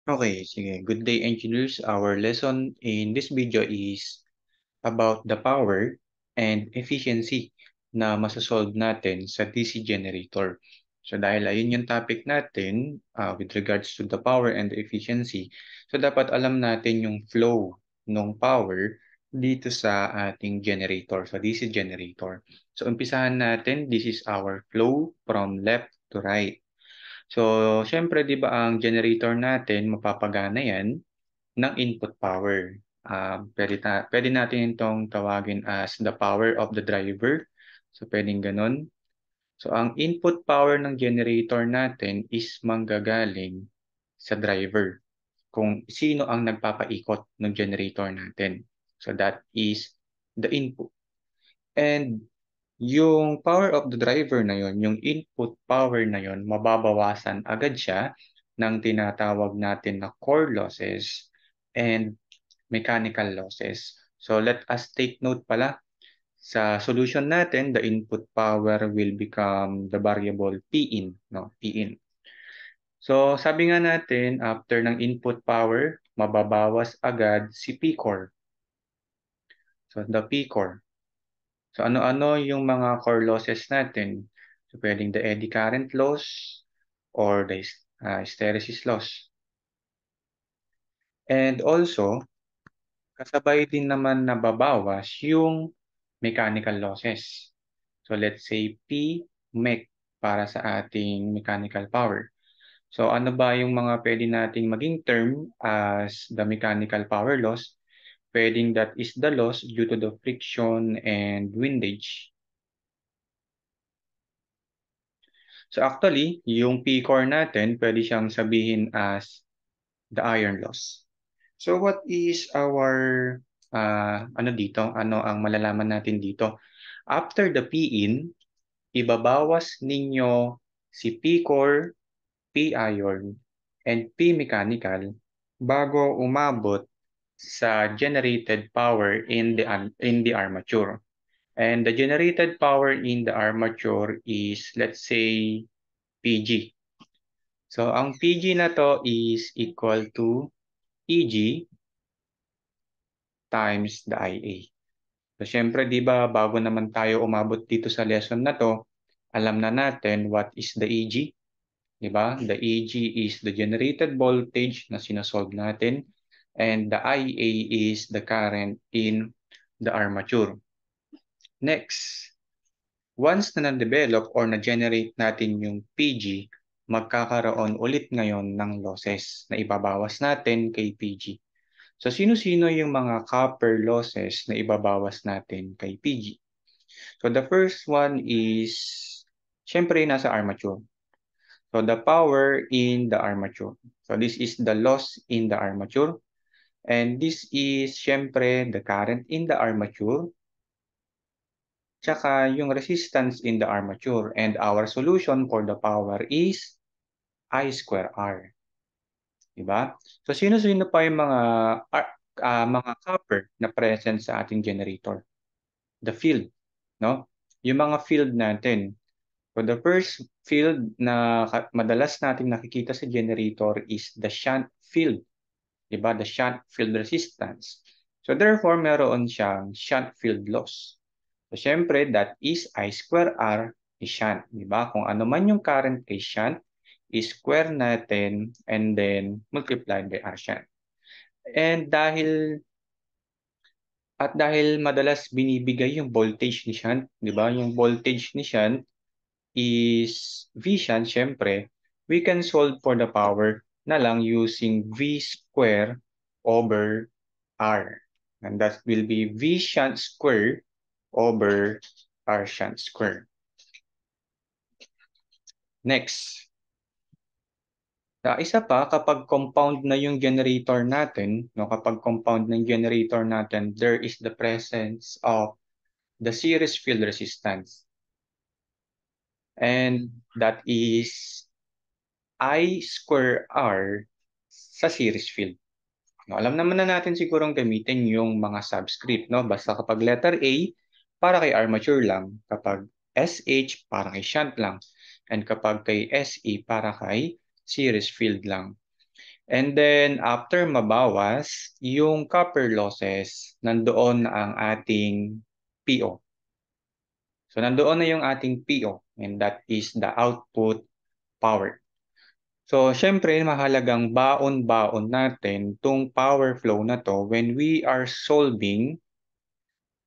Okay, sige. Good day, engineers. Our lesson in this video is about the power and efficiency na masasolve natin sa DC generator. So dahil ayun yung topic natin with regards to the power and efficiency, so dapat alam natin yung flow ng power dito sa ating generator, sa DC generator. So umpisahan natin, this is our flow from left to right. So, syempre, di ba ang generator natin, mapapagana yan ng input power. Pwede natin itong tawagin as the power of the driver. So, pwedeng ganun. So, ang input power ng generator natin is manggagaling sa driver. Kung sino ang nagpapaikot ng generator natin. So, that is the input. And yung power of the driver na yon, yung input power na yon, mababawasan agad siya ng tinatawag natin na core losses and mechanical losses. So let us take note pala, sa solution natin, the input power will become the variable P in, no? P in. So sabi nga natin, after ng input power, mababawas agad si P-core. So the P-core. So ano-ano yung mga core losses natin? So pwedeng the eddy current loss or the hysteresis loss. And also, kasabay din naman nababawas yung mechanical losses. So let's say P mech para sa ating mechanical power. So ano ba yung mga pwede nating maging term as the mechanical power loss? Pwedeng that is the loss due to the friction and windage. So actually, yung P-core natin, pwede siyang sabihin as the iron loss. So what is our, ano dito? Ano ang malalaman natin dito? After the P-in, ibabawas ninyo si P-core, P-iron, and P-mechanical bago umabot sa generated power in the armature. And the generated power in the armature is, let's say, PG. So, ang PG na to is equal to EG times the IA. So, syempre, di ba, bago naman tayo umabot dito sa lesson na to, alam na natin what is the EG. Di ba? The EG is the generated voltage na sinasolve natin and the IA is the current in the armature. Next, once na na-develop or na-generate natin yung PG, magkakaroon ulit ngayon ng losses na ibabawas natin kay PG. So, sino-sino yung mga copper losses na ibabawas natin kay PG? So, the first one is, syempre, nasa armature. So, the power in the armature. So, this is the loss in the armature. And this is, syempre, the current in the armature. Tsaka yung resistance in the armature. And our solution for the power is I square R. Diba? So, sino-sino pa yung mga copper na present sa ating generator? The field, no? Yung mga field natin. So, the first field na madalas nating nakikita sa generator is the shunt field. Diba? The shunt field resistance. So, therefore, meron siyang shunt field loss. So, syempre, that is I square R is shunt. Diba? Kung ano man yung current kay shunt, i-square natin and then multiplied by R shunt. And dahil madalas binibigay yung voltage ni shunt, di ba? Yung voltage ni shunt is V shunt, syempre, we can solve for the power na lang using V square over R. And that will be V shunt square over R shunt square. Next. Isa pa, kapag compound na yung generator natin, no, kapag compound ng generator natin, there is the presence of the series field resistance. And that is I square R sa series field. No, alam naman na natin sigurong gamitin yung mga subscript. No? Basta kapag letter A, para kay armature lang. Kapag SH, para kay shunt lang. And kapag kay SE, para kay series field lang. And then after mabawas yung copper losses, nandoon na ang ating PO. So nandoon na yung ating PO, and that is the output power. So syempre mahalagang baon-baon natin tong power flow na to when we are solving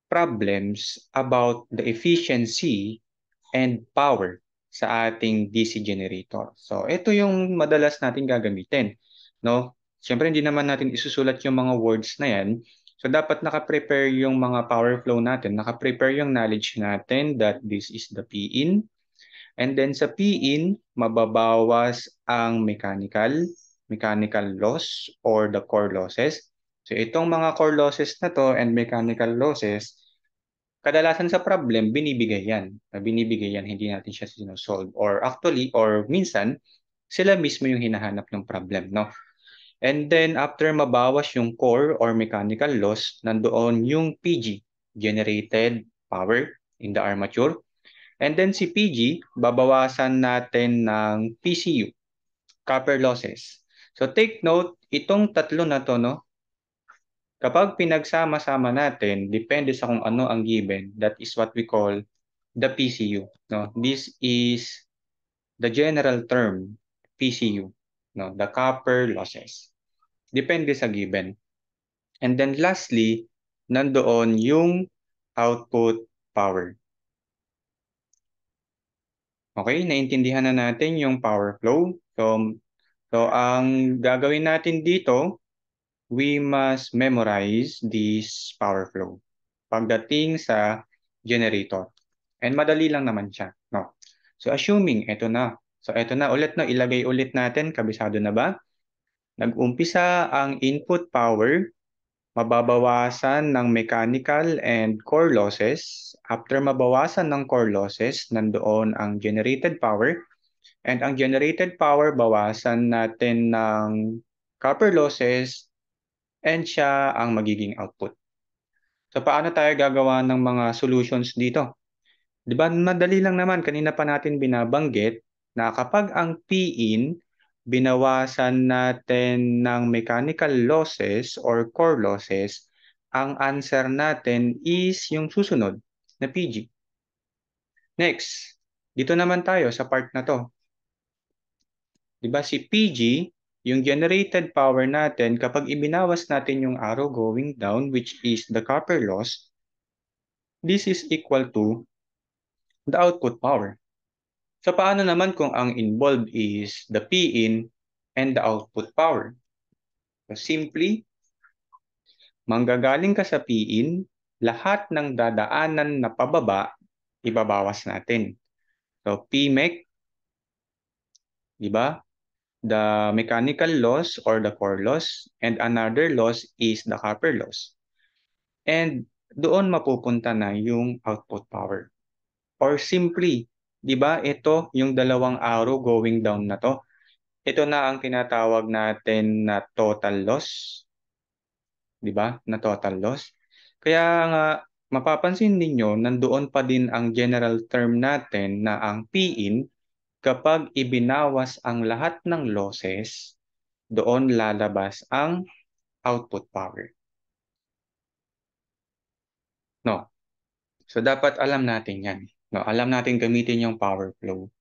problems about the efficiency and power sa ating DC generator. So ito yung madalas natin gagamitin, no? Siyempre hindi naman natin isusulat yung mga words na yan. So dapat naka-prepare yung mga power flow natin, naka-prepare yung knowledge natin that this is the P-in. And then sa P-in, mababawas ang mechanical loss or the core losses. So itong mga core losses na to and mechanical losses, kadalasan sa problem, binibigay yan. Binibigay yan, hindi natin siya sinosolve. Or actually, or minsan, sila mismo yung hinahanap ng problem, no? And then, after mabawas yung core or mechanical loss, nandoon yung PG, generated power in the armature. And then si PG, babawasan natin ng PCU, copper losses. So take note, itong tatlo na to, no? Kapag pinagsama-sama natin, depende sa kung ano ang given, that is what we call the PCU. No? This is the general term, PCU, no? The copper losses. Depende sa given. And then lastly, nandoon yung output power. Okay, naintindihan na natin yung power flow. So ang gagawin natin dito, we must memorize this power flow pagdating sa generator. And madali lang naman siya, no? So assuming ito na. So ito na ulit, no, ilagay ulit natin, kabisado na ba? Nag-umpisa ang input power, mababawasan ng mechanical and core losses. After mabawasan ng core losses, nandoon ang generated power. And ang generated power, bawasan natin ng copper losses and siya ang magiging output. So paano tayo gagawa ng mga solutions dito? Di ba madali lang naman, kanina pa natin binabanggit na kapag ang P-in, binawasan natin ng mechanical losses or core losses, ang answer natin is yung susunod na PG. Next, dito naman tayo sa part na to. Di ba si PG, yung generated power natin, kapag ibinawas natin yung arrow going down, which is the copper loss, this is equal to the output power. So paano naman kung ang involved is the P-in and the output power? So simply, manggagaling ka sa P-in, lahat ng dadaanan na pababa, ibabawas natin. So P-mech, di ba? The mechanical loss or the core loss, and another loss is the copper loss. And doon mapupunta na yung output power. Or simply, di ba, ito yung dalawang arrow going down na to. Ito na ang tinatawag natin na total loss. Di ba? Na total loss. Kaya nga, mapapansin ninyo, nandoon pa din ang general term natin na ang P-in, kapag ibinawas ang lahat ng losses, doon lalabas ang output power. No? So dapat alam natin yan. No? Alam natin gamitin yung power flow.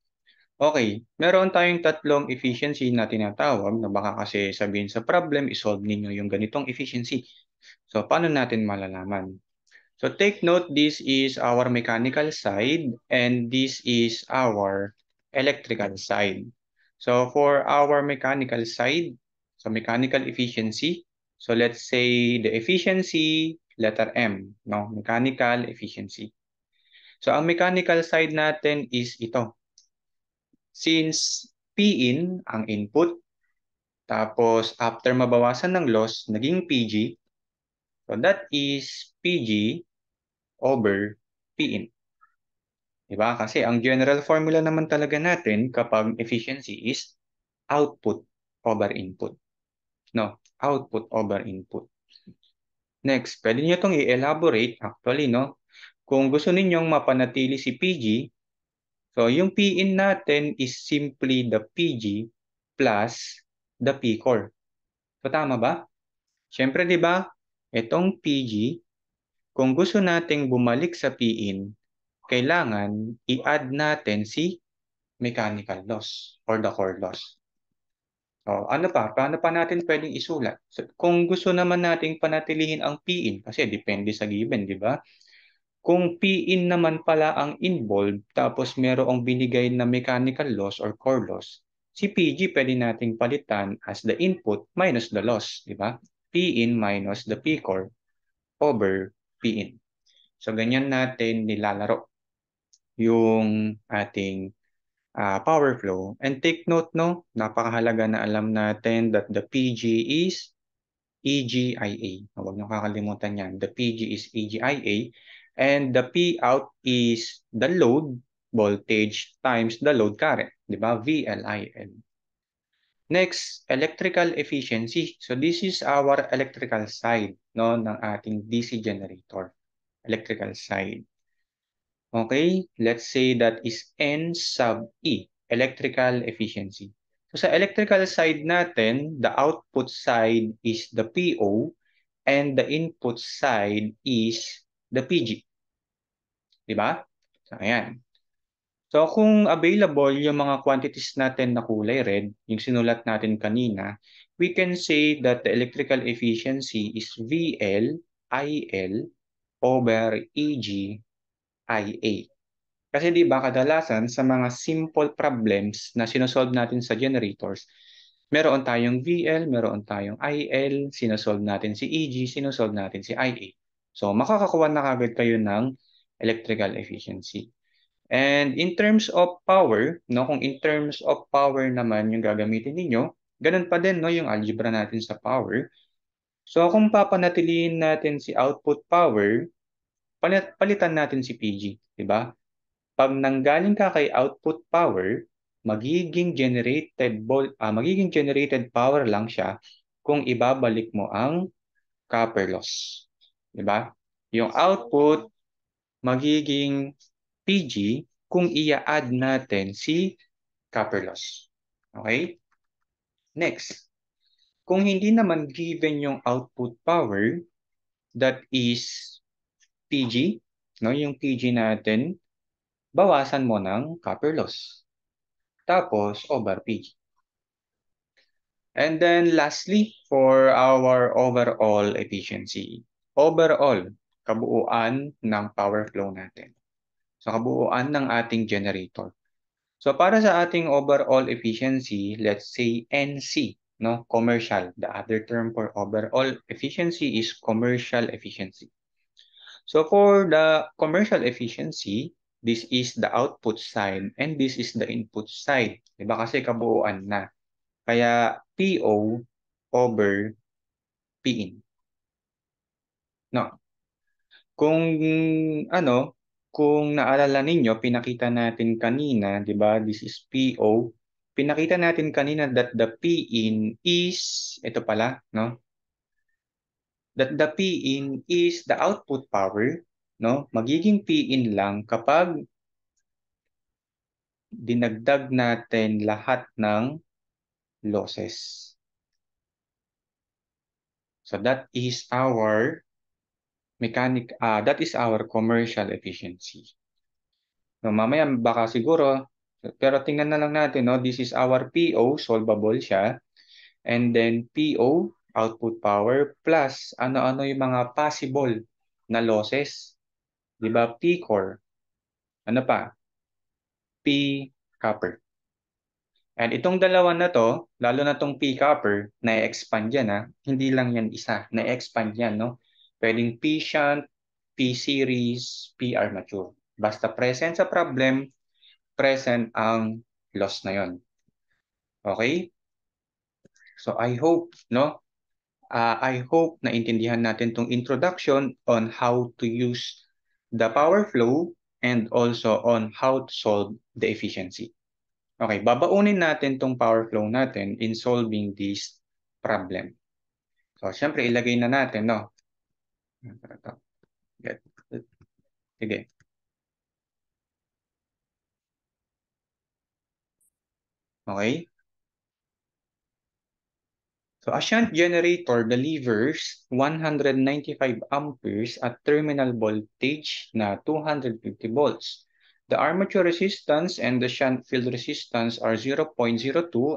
Okay, meron tayong tatlong efficiency na tinatawag na baka kasi sabihin sa problem, isolve ninyo yung ganitong efficiency. So paano natin malalaman? So take note, this is our mechanical side and this is our electrical side. So for our mechanical side, so mechanical efficiency, so let's say the efficiency, letter M, no? Mechanical efficiency. So ang mechanical side natin is ito. Since P-in ang input, tapos after mabawasan ng loss, naging PG, so that is PG over P-in. Diba? Kasi ang general formula naman talaga natin kapag efficiency is output over input. No, output over input. Next, pwede niyo itong i-elaborate actually, no? Kung gusto ninyong mapanatili si PG, so yung P-in natin is simply the PG plus the P-core. So, tama ba? Siyempre, di ba, itong PG, kung gusto nating bumalik sa PIN, kailangan i-add natin si mechanical loss or the core loss. O, ano pa? Paano pa natin pwedeng isulat? So, kung gusto naman nating panatilihin ang PIN, kasi depende sa given, di ba? Kung PIN naman pala ang involved, tapos merong binigay na mechanical loss or core loss, si PG pwede nating palitan as the input minus the loss, di ba? PIN minus the P-core over PIN. So, ganyan natin nilalaro yung ating power flow. And take note, no, napakahalaga na alam natin that the PG is EGIA. Huwag niyo kakalimutan yan. The PG is EGIA and the P out is the load voltage times the load current, di ba? VLIL. Next, electrical efficiency. So this is our electrical side, no, ng ating DC generator. Electrical side. Okay, let's say that is N sub E, electrical efficiency. So sa electrical side natin, the output side is the PO and the input side is the PG. Di ba? So ayan. So kung available yung mga quantities natin na kulay red, yung sinulat natin kanina, we can say that the electrical efficiency is VL IL over EG IA. Kasi di ba kadalasan sa mga simple problems na sinosolve natin sa generators, meron tayong VL, meron tayong IL, sinosolve natin si EG, sinosolve natin si IA. So makakakuha na kagad kayo ng electrical efficiency. And in terms of power, no, kung in terms of power naman yung gagamitin ninyo, ganun pa din no, yung algebra natin sa power. So kung papanatilihin natin si output power, palitan natin si PG, di ba? Pag nanggaling ka kay output power, magiging generated power lang siya kung ibabalik mo ang copper loss. 'Di ba? Yung output magiging PG kung ia-add natin si copper loss. Okay? Next, kung hindi naman given yung output power, that is PG, no? Yung PG natin, bawasan mo ng copper loss. Tapos, over PG. And then lastly, for our overall efficiency. Overall, kabuuan ng power flow natin. So, kabuuan ng ating generator. So, para sa ating overall efficiency, let's say NC, no? Commercial. The other term for overall efficiency is commercial efficiency. So, for the commercial efficiency, this is the output side and this is the input side. Diba? Kasi kabuuan na. Kaya PO over PIN. No. Kung ano, kung naalala ninyo, pinakita natin kanina, 'di ba? This is PO. Pinakita natin kanina that the PIN is ito pala, no? That the PIN is the output power, no? Magiging PIN lang kapag dinagdag natin lahat ng losses. So that is our that is our commercial efficiency. No, mamaya baka siguro, pero tingnan na lang natin, no? This is our PO, solvable siya. And then PO, output power, plus ano-ano yung mga possible na losses. Di ba? P-core. Ano pa? P-copper. And itong dalawa na to, lalo na tong P-copper, na-expand yan, ha? Hindi lang yan isa. Na-expand yan, no? Pwedeng P-shunt, P-series, P-armature. Basta present sa problem, present ang loss na yon. Okay? So I hope, no? I hope na intindihan natin tong introduction on how to use the power flow and also on how to solve the efficiency. Okay, babaunin natin tong power flow natin in solving this problem. So, syempre, ilagay na natin, no? Sige. Okay? So a shunt generator delivers 195 amperes at terminal voltage na 250 volts. The armature resistance and the shunt field resistance are 0.02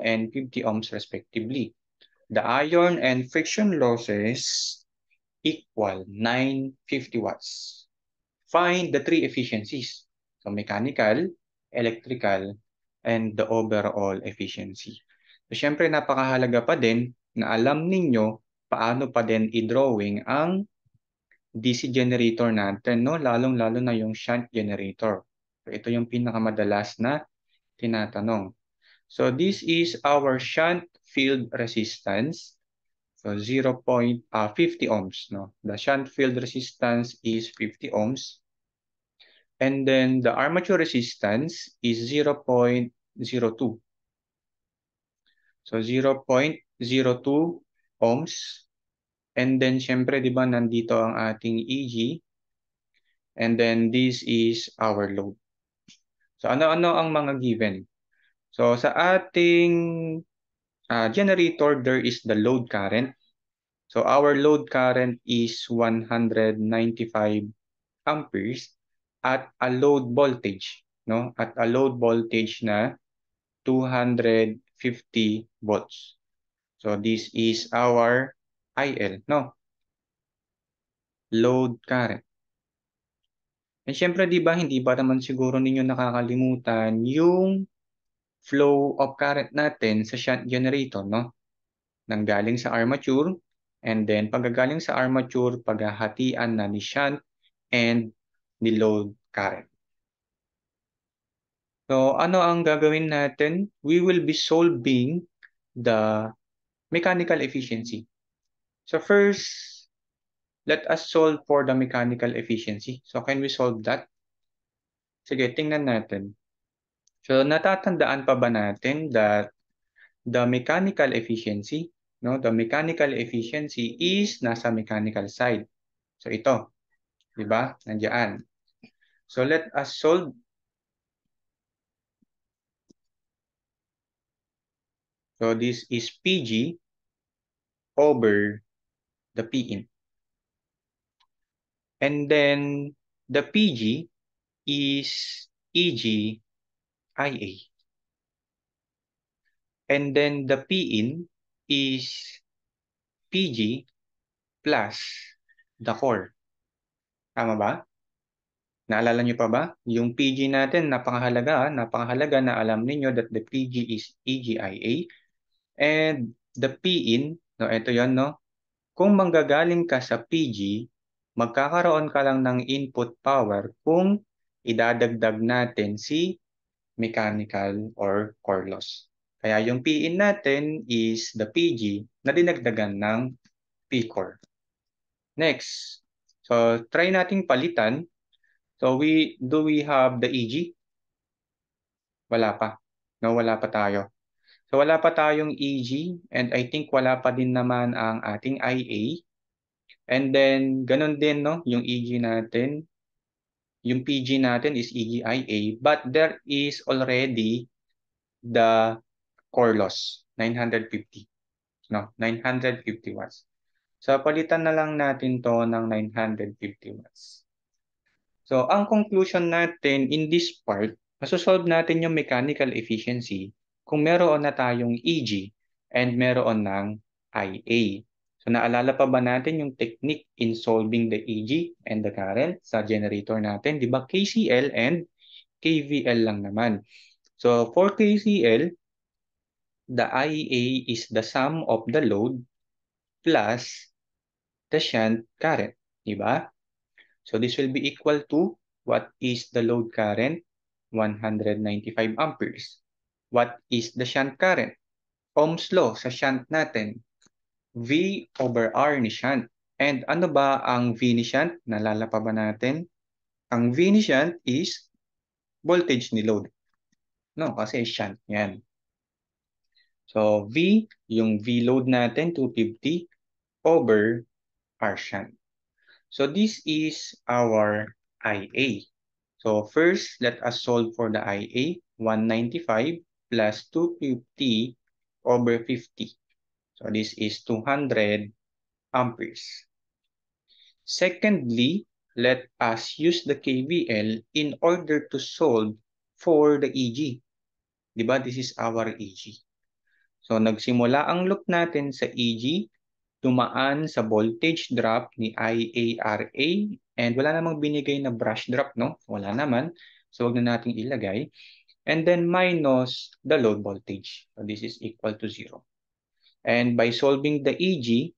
and 50 ohms respectively. The iron and friction losses equal 950 watts. Find the three efficiencies. So mechanical, electrical, and the overall efficiency. So syempre napakahalaga pa din na alam ninyo paano pa din i-drawing ang DC generator natin, no? Lalong-lalo na yung shunt generator. So ito yung pinakamadalas na tinatanong. So this is our shunt field resistance. So 0.50 ohms, no? The shunt field resistance is 50 ohms. And then the armature resistance is 0.02. So 0.02 ohms. And then syempre, di ba, nandito ang ating EG. And then this is our load. So ano-ano ang mga given? So sa ating generator, there is the load current. So our load current is 195 amperes at a load voltage, no? At a load voltage na 250 volts. So this is our IL, no? Load current. And syempre, di ba, hindi ba naman siguro ninyo nakakalimutan yung flow of current natin sa shunt generator, no? Nanggaling sa armature, and then pagkagaling sa armature, paghahatian na ni shunt and ni load current. So, ano ang gagawin natin? We will be solving the mechanical efficiency. So first, let us solve for the mechanical efficiency. So can we solve that? Sige, tingnan natin. So natatandaan pa ba natin that the mechanical efficiency, no, the mechanical efficiency is nasa mechanical side. So ito, di ba? Nandiyan. So let us solve. So this is PG over the PIN. And then the PG is EG IA. And then the PIN is PG plus the core. Tama ba? Naalala nyo pa ba? Yung PG natin, napakahalaga na alam niyo that the PG is EGIA. And the PIN, no, ito yan, no? Kung manggagaling ka sa PG, magkakaroon ka lang ng input power kung idadagdag natin si mechanical or core loss. Kaya yung PIN natin is the PG na dinagdagan ng P-core. Next, so try nating palitan. So do we have the EG? Wala pa. No, wala pa tayo. So wala pa tayong EG and I think wala pa din naman ang ating IA. And then ganun din, no, yung EG natin. Yung PG natin is EGIA, but there is already the core loss, 950. No, 950 watts. So palitan na lang natin to ng 950 watts. So ang conclusion natin in this part, masosolve natin yung mechanical efficiency kung meron na tayong EG and meron ng IA. So naalala pa ba natin yung technique in solving the EG and the current sa generator natin? Di ba KCL and KVL lang naman. So for KCL, the IA is the sum of the load plus the shunt current. Di ba? So this will be equal to, what is the load current? 195 amperes. What is the shunt current? Ohm's law sa shunt natin. V over R ni shunt. And ano ba ang V ni shunt? Nalala pa ba natin? Ang V ni shunt is voltage ni load. No, kasi shunt yan. So V, yung V load natin, 250 over R shunt. So this is our IA. So first, let us solve for the IA. 195 plus 250 over 50. So this is 200 amperes. Secondly, let us use the KVL in order to solve for the EG. Diba? This is our EG. So nagsimula ang loop natin sa EG, tumaan sa voltage drop ni IARA, and wala namang binigay na brush drop, no? Wala naman. So wag na nating ilagay. And then minus the load voltage. So this is equal to 0. And by solving the EG,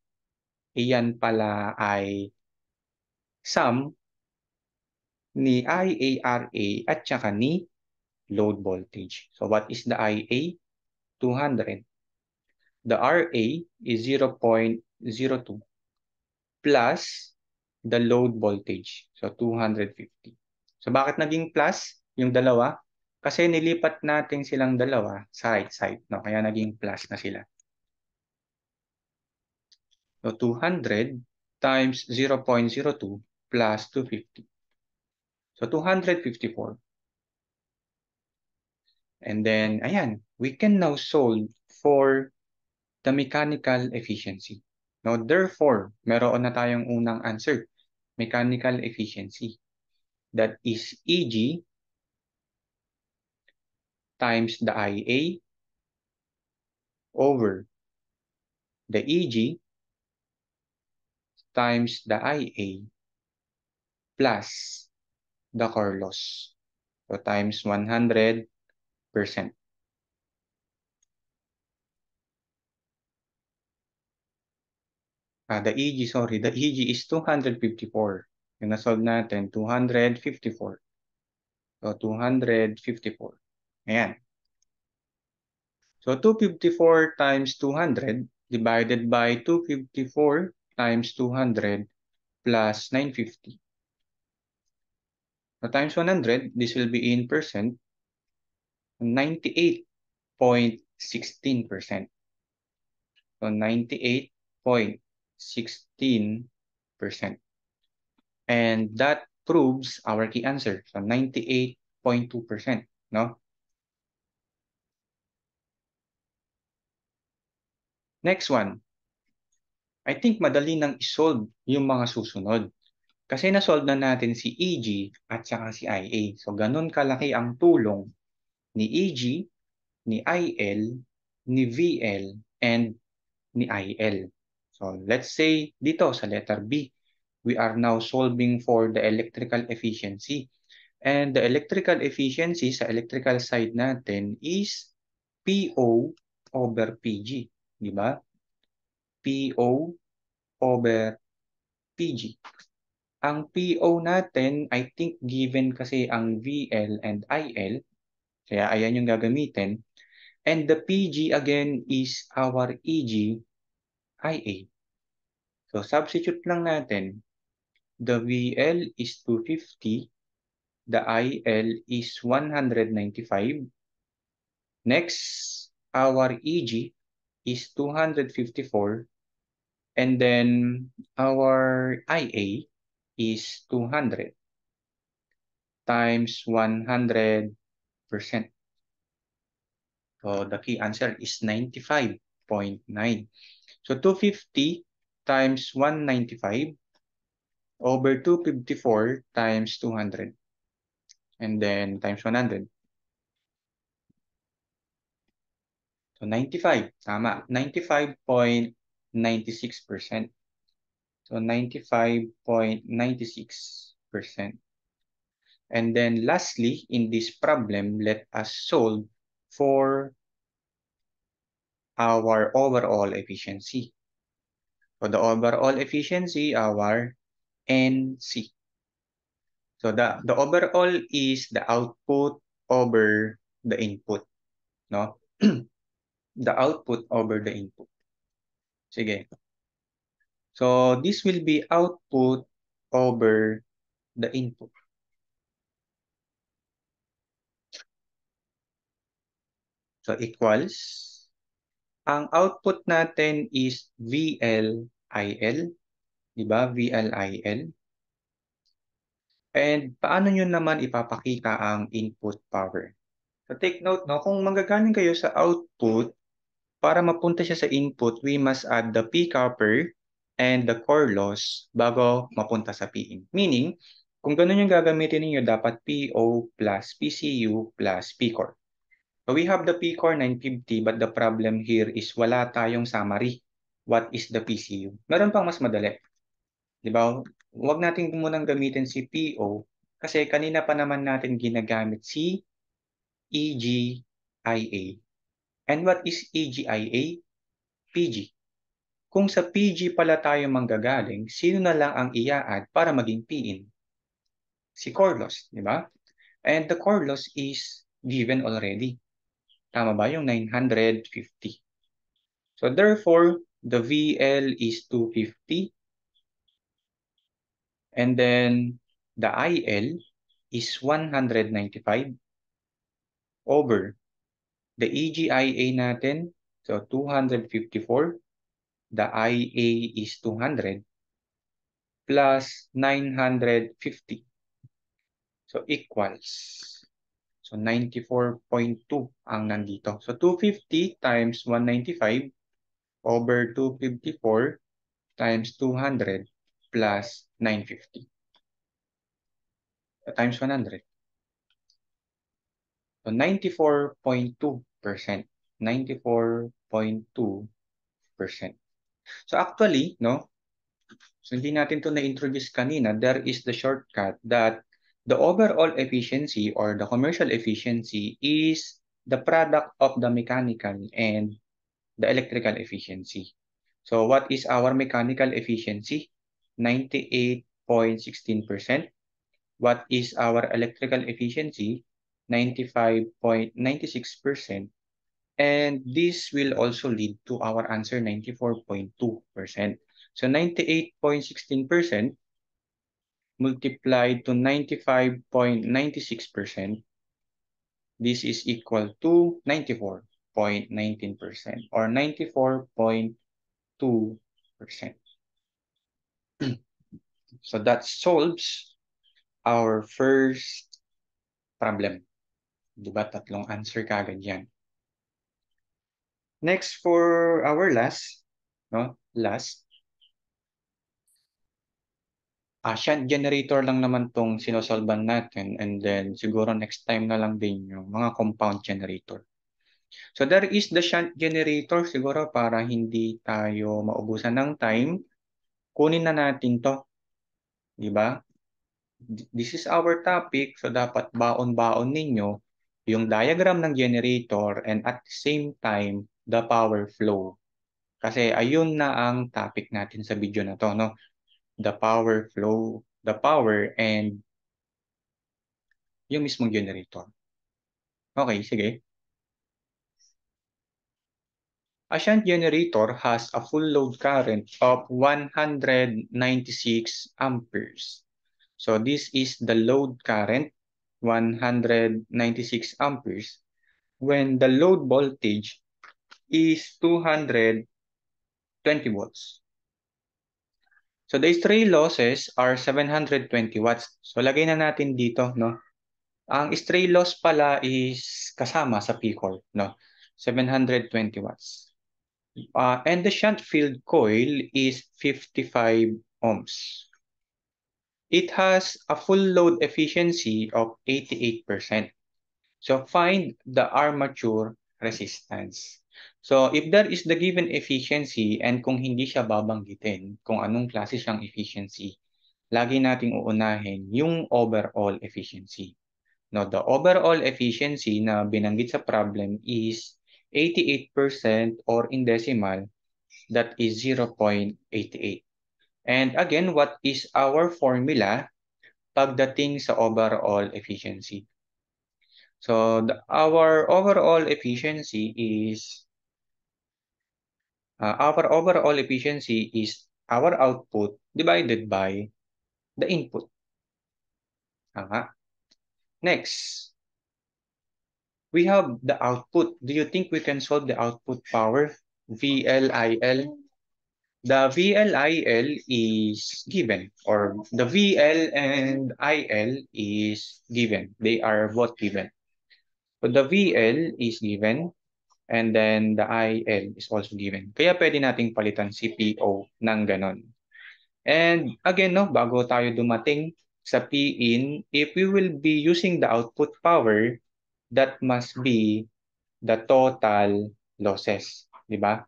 iyan pala ay sum ni IARA at saka ni load voltage. So what is the IA? 200. The RA is 0.02 plus the load voltage. So 250. So bakit naging plus yung dalawa? Kasi nilipat natin silang dalawa sa right side, no? Kaya naging plus na sila. So 200 times 0.02 plus 250. So 254. And then, ayan, we can now solve for the mechanical efficiency. Now, therefore, meron na tayong unang answer, mechanical efficiency. That is EG times the IA over the EG times the IA plus the core loss. So, times 100%. The EG is 254. Yung na-solve natin, 254. So, 254. Ayan. So, 254 times 200 divided by 254 times 200 plus 950. So, times 100, this will be in percent, 98.16%. So, 98.16%. And that proves our key answer. So, 98.2%. No? Next one. I think madali nang isolve yung mga susunod. Kasi na-solve na natin si EG at saka si IA. So, ganun kalaki ang tulong ni EG, ni IL, ni VL, and ni IL. So, let's say dito sa letter B, we are now solving for the electrical efficiency. And the electrical efficiency sa electrical side natin is PO over PG. Di ba? PO over PG. Ang PO natin, I think given kasi ang VL and IL, kaya ayan yung gagamitin. And the PG again is our EG, IA. So substitute lang natin. The VL is 250, the IL is 195. Next, our EG is 254, and then our IA is 200 times 100%. So the key answer is 95.9. So 250 times 195 over 254 times 200. And then times 100. So 95, tama. 95.96%. So 95.96%. And then lastly, in this problem, let us solve for our overall efficiency. So the overall efficiency, our NC. So the overall is the output over the input, no? The output over the input. Sige. So this will be output over the input. So equals, ang output natin is VLIL, di ba? VLIL. And paano nyo naman ipapakita ang input power? So take note, no, kung manggagaling kayo sa output, para mapunta siya sa input, we must add the P copper and the core loss bago mapunta sa Pin. Meaning, kung ganun yung gagamitin niyo dapat PO plus PCU plus P-core. So we have the P-core 950, but the problem here is wala tayong summary. What is the PCU? Meron pang mas madali. Di ba? Huwag natin munang gamitin si PO kasi kanina pa naman natin ginagamit si EGIA. And what is EGIA? PG. Kung sa PG pala tayo manggagaling, sino na lang ang ia-add para maging PIN? Si core loss, di ba? And the core loss is given already. Tama ba? Yung 950. So therefore, the VL is 250. And then the IL is 195 over the EGIA natin. So 254. The IA is 200 plus 950. So equals. So 94.2 ang nandito. So 250 times 195 over 254 times 200 plus 950 times 100. So 94.2%. 94.2%. So actually, no? So hindi natin to na-introduce kanina. There is the shortcut that the overall efficiency or the commercial efficiency is the product of the mechanical and the electrical efficiency. So what is our mechanical efficiency? 98.16%. What is our electrical efficiency? 95.96%. And this will also lead to our answer 94.2%. So 98.16% multiplied to 95.96%, this is equal to 94.19% or 94.2%. So that solves our first problem. Diba? Tatlong answer kagad yan. Next for our last, no? Last. Shunt generator lang naman tong sinosolban natin and then siguro next time na lang din yung mga compound generator. So there is the shunt generator siguro para hindi tayo maubusan ng time. Kunin na natin to. Diba? This is our topic so dapat baon-baon ninyo yung diagram ng generator and at the same time the power flow. Kasi ayun na ang topic natin sa video na to, no? The power flow, the power and yung mismong generator. Okay, sige. A shunt generator has a full load current of 196 amperes. So this is the load current, 196 amperes, when the load voltage is 220 volts. So the stray losses are 720 watts. So lagay na natin dito, no? Ang stray loss pala is kasama sa P-core, no? 720 watts. And the shunt field coil is 55 ohms. It has a full load efficiency of 88%. So find the armature resistance. So if there is the given efficiency and kung hindi siya babanggitin kung anong klase siyang efficiency, lagi nating uunahin yung overall efficiency. Now, the overall efficiency na binanggit sa problem is 88% or in decimal, that is 0.88. And again, what is our formula pagdating sa overall efficiency? So our overall efficiency is our output divided by the input. Tama. Next, we have the output. Do you think we can solve the output power? VLIL. The VLIL is given, or the VL and IL is given. They are both given. So the VL is given, And then the IL is also given. Kaya pwede nating palitan si PO ng ganon. And again, no, bago tayo dumating sa P-in, if we will be using the output power, that must be the total losses. Di ba?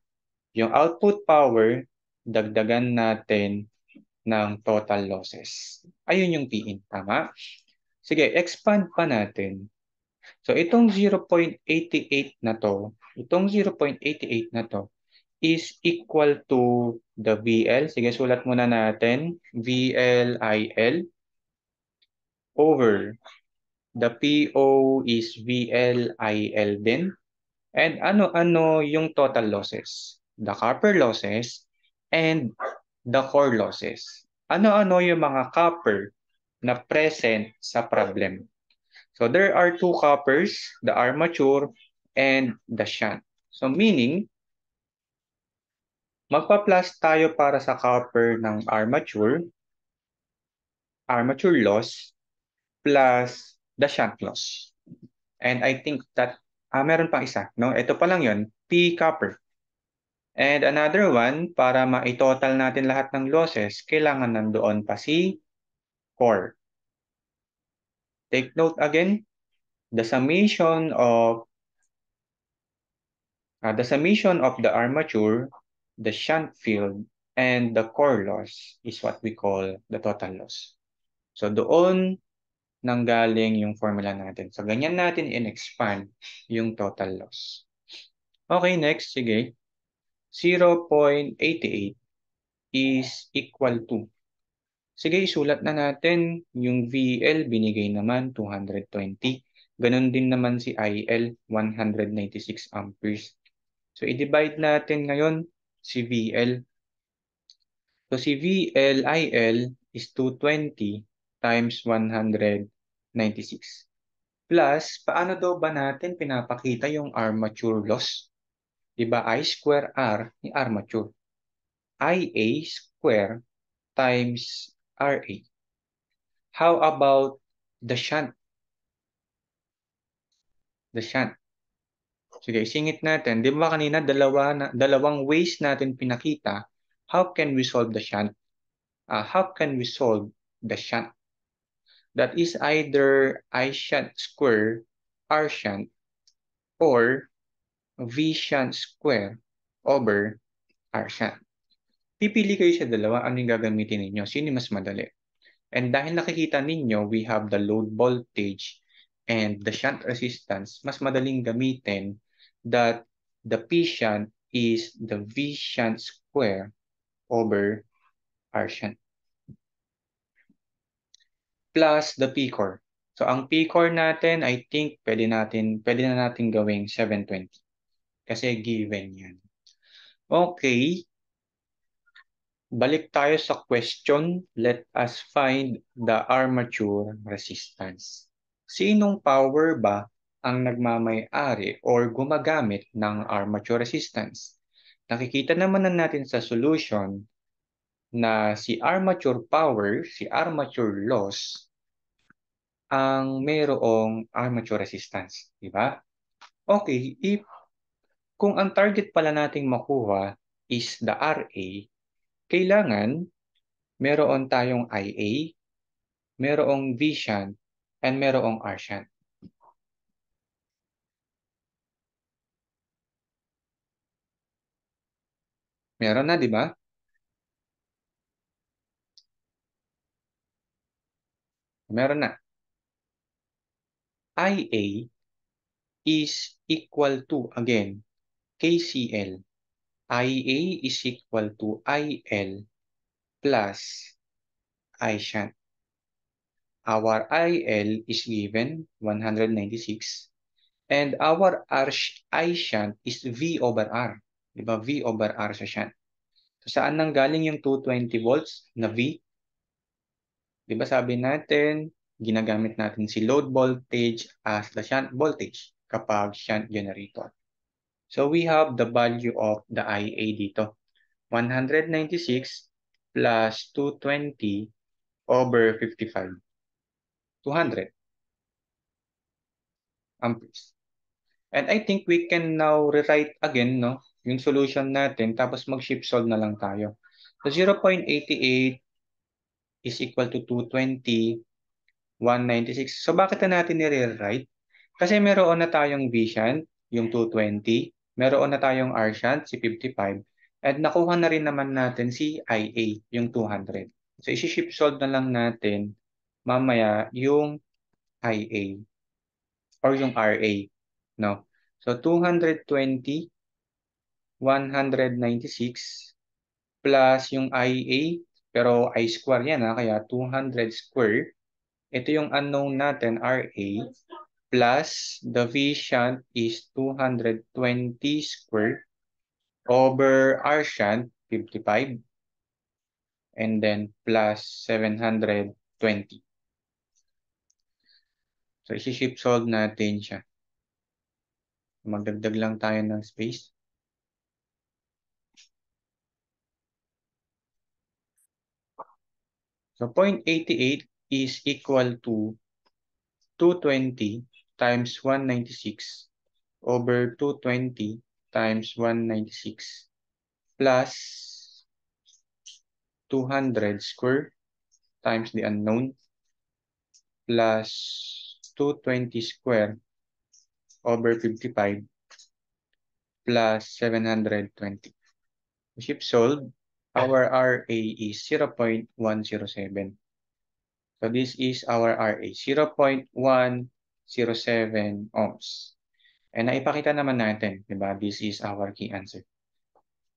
Yung output power, dagdagan natin ng total losses. Ayun yung P-in. Tama? Sige, expand pa natin. So itong 0.88 na to, is equal to the VL. Sige, sulat muna natin. VLIL over the PO is VLIL din. And ano-ano yung total losses? The copper losses and the core losses. Ano-ano yung mga copper na present sa problem? So there are two coppers, the armature and the shunt. So meaning, magpa-plus tayo para sa copper ng armature loss, plus the shunt loss. And I think that, meron pang isa, no? Ito pa lang yun, P copper. And another one, para ma-total natin lahat ng losses, kailangan nandoon pa si core. Take note again, the summation of the armature, the shunt field, and the core loss is what we call the total loss. So doon nanggaling yung formula natin. So ganyan natin in-expand yung total loss. Okay, next, sige. 0.88 is equal to. Sige, isulat na natin yung VL, binigay naman 220. Ganon din naman si IL, 196 amperes. So, i-divide natin ngayon si VL. So, si VLIL is 220 times 196. Plus, paano daw ba natin pinapakita yung armature loss? Diba, I square R ni armature. IA square times RA. How about the shunt? The shunt. Sige, isingit natin. Di ba kanina dalawang ways natin pinakita how can we solve the shunt? How can we solve the shunt? That is either I shunt square R shunt or V shunt square over R shunt. Pipili kayo sa dalawa, ano yung gagamitin ninyo? Sino mas madali? And dahil nakikita ninyo, we have the load voltage and the shunt resistance, mas madaling gamitin that the P shunt is the V shunt square over R shunt plus the P core. So ang P core natin, I think pwede na natin gawing 720 kasi given yan. Okay, balik tayo sa question. Let us find the armature resistance. Sinong power ba ang nagmamay-ari or gumagamit ng armature resistance? Nakikita naman na natin sa solution na si armature power, si armature loss, ang mayroong armature resistance. Diba? Okay, kung ang target pala nating makuha is the RA, kailangan meron tayong IA, merong V shunt, and merong R shunt. Meron na, di ba? Meron na. IA is equal to, again, KCL. IA is equal to IL plus I shunt. Our IL is given 196 and our I shunt is V over R. Diba? V over R sa shunt. So, saan nang galing yung 220 volts na V? Diba sabi natin, ginagamit natin si load voltage as the shunt voltage kapag shunt generator. So we have the value of the IA dito. 196 plus 220 over 55. 200 amperes. And I think we can now rewrite again, no, yung solution natin, tapos mag-shift solve na lang tayo. So 0.88 is equal to 220, 196. So bakit na natin nire-write? Kasi meron na tayong V shunt, yung 220, meron na tayong R shunt, si 55, at nakuha na rin naman natin si IA, yung 200. So isi-shift solve na lang natin mamaya yung IA or yung RA, no? So 220, 196 plus yung IA, pero I square yan ha, kaya 200 square. Ito yung unknown natin, RA, plus the V shunt is 220 square over R shunt, 55, and then plus 720. So, isi-shift solve natin siya. Magdagdag lang tayo ng space. So, 0.88 is equal to 220 times 196 over 220 times 196 plus 200 square times the unknown plus 220 square over 55 plus 720. Shift solve, our RA is 0.107. So this is our RA, 0.107 ohms. And naipakita naman natin, di ba? This is our key answer.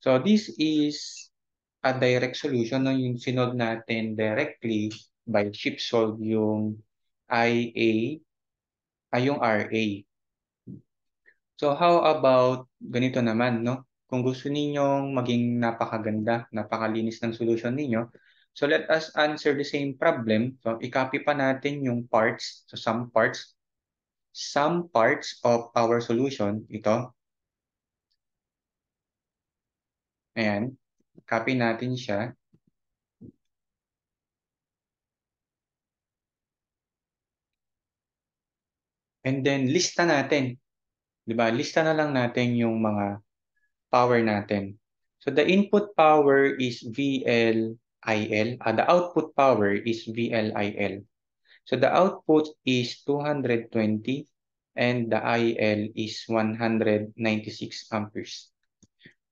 So this is a direct solution no, yung sinolve natin directly by shift solve yung IA ay yung RA. So how about ganito naman, no? Kung gusto ninyong maging napakaganda, napakalinis ng solution ninyo, so let us answer the same problem. So i-copy pa natin yung parts, so some parts of our solution, ito. Ayan, copy natin siya. And then lista natin, 'di ba? Lista na lang natin yung mga power natin. So the input power is VLIL, the output power is VLIL. So the output is 220 and the IL is 196 amperes.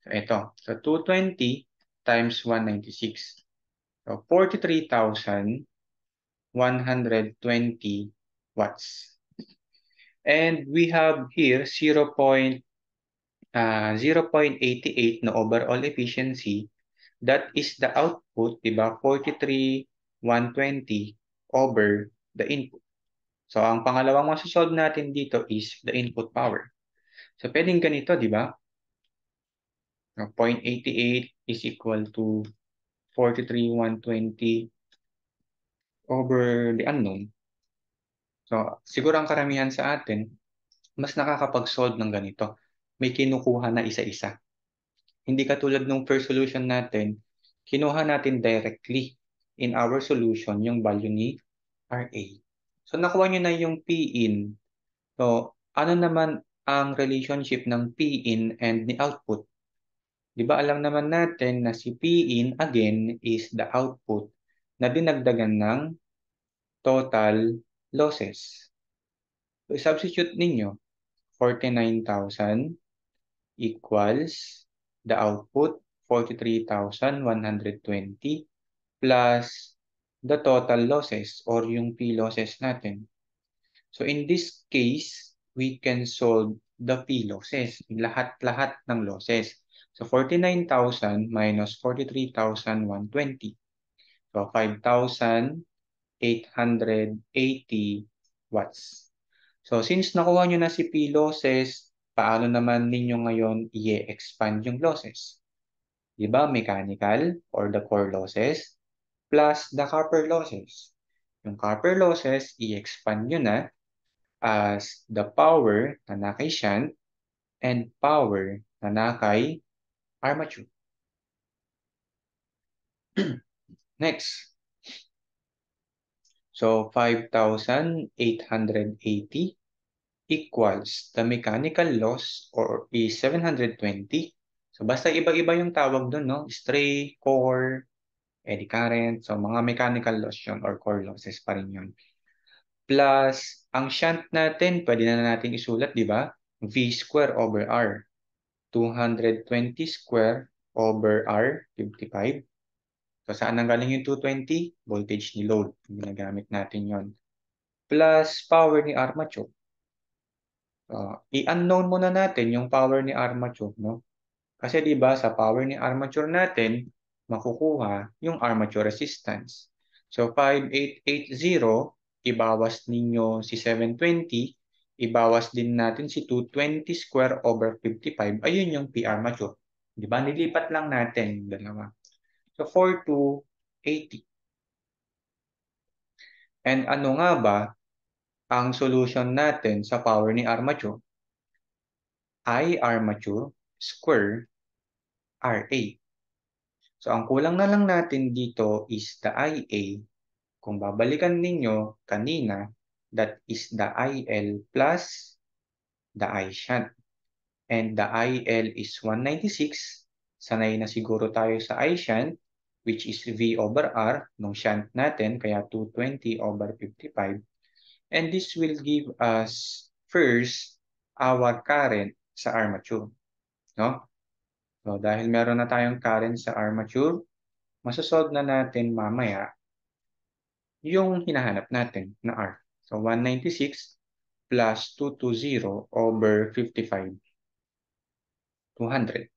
So ito, so 220 times 196. So 43,120 watts. And we have here 0.88 na overall efficiency. That is the output, diba? 43,120 over the input. So, ang pangalawang masasolve natin dito is the input power. So, pwedeng ganito, di ba? 0.88 is equal to 43,120 over the unknown. So, siguro ang karamihan sa atin, mas nakakapag-solve ng ganito. May kinukuha na isa-isa. Hindi katulad ng first solution natin, kinuha natin directly in our solution yung value ni RA. So, nakuha nyo na yung P-in. So, ano naman ang relationship ng P-in and ni output? Di ba alam naman natin na si P-in again is the output na dinagdagan ng total losses. So, substitute ninyo 49,000 equals the output 43,120 plus the total losses or yung P losses natin. So in this case, we can solve the P losses, lahat-lahat ng losses. So 49,000 minus 43,120. So 5,880 watts. So since nakuha nyo na si P losses, paano naman ninyo ngayon i-expand yung losses? Diba mechanical or the core losses plus the copper losses. Yung copper losses, i-expand nyo na as the power na nakay shunt and power na nakay armature. Next. So 5,880 equals the mechanical loss or is 720. So basta iba-iba yung tawag doon, no? Stray, core, eddy current. So mga mechanical loss yun or core losses pa rin yun. Plus, ang shunt natin, pwede na natin isulat, di ba? V square over R. 220 square over R, 55. So saan nanggaling yung 220? Voltage ni load. Ginagamit natin yon. Plus power ni armature. I-unknown muna natin yung power ni armature, no? Kasi 'di ba sa power ni armature natin makukuha yung armature resistance. So 5880 ibawas ninyo si 720, ibawas din natin si 220 square over 55. Ayun yung P armature. 'Di ba? Nilipat lang natin yung dalawa. So 4280. And ano nga ba ang solution natin sa power ni armature? I armature square RA. So ang kulang na lang natin dito is the IA. Kung babalikan ninyo kanina, that is the IL plus the I shunt. And the IL is 196. Sanay na siguro tayo sa I shunt, which is V over R nung shunt natin, kaya 220 over 55. And this will give us first our current sa armature. No? So dahil meron na tayong current sa armature, masosolve na natin mamaya yung hinahanap natin na R. So 196 plus 220 over 55, 200.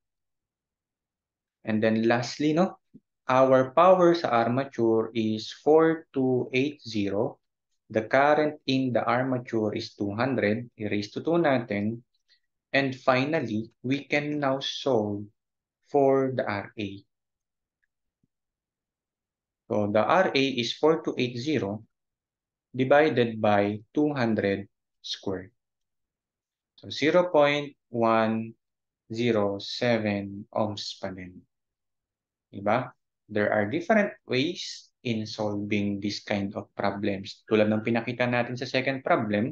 And then lastly, no, our power sa armature is 4280. The current in the armature is 200. I-raise to 2 natin. And finally, we can now solve for the RA. So the RA is 4280 divided by 200 squared. So 0.107 ohms pa din. Diba? There are different ways in solving this kind of problems. Tulad ng pinakita natin sa second problem.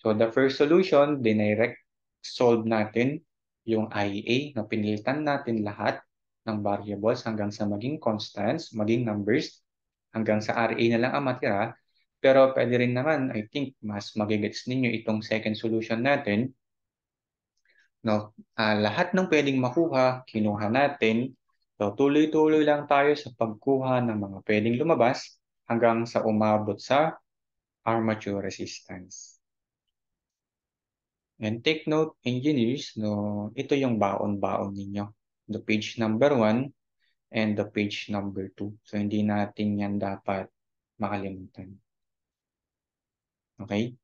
So the first solution, dinirect solve natin yung IA na pinilitan natin lahat ng variables hanggang sa maging constants, maging numbers, hanggang sa RA na lang ang matira. Pero pwede rin naman, I think, mas magigets ninyo itong second solution natin. No? Lahat ng pwedeng makuha, kinuha natin. So, tuloy-tuloy lang tayo sa pagkuha ng mga pwedeng lumabas hanggang sa umabot sa armature resistance. And take note, engineers, no, ito yung baon-baon ninyo. The page number 1 and the page number 2. So, hindi natin yan dapat makalimutan. Okay?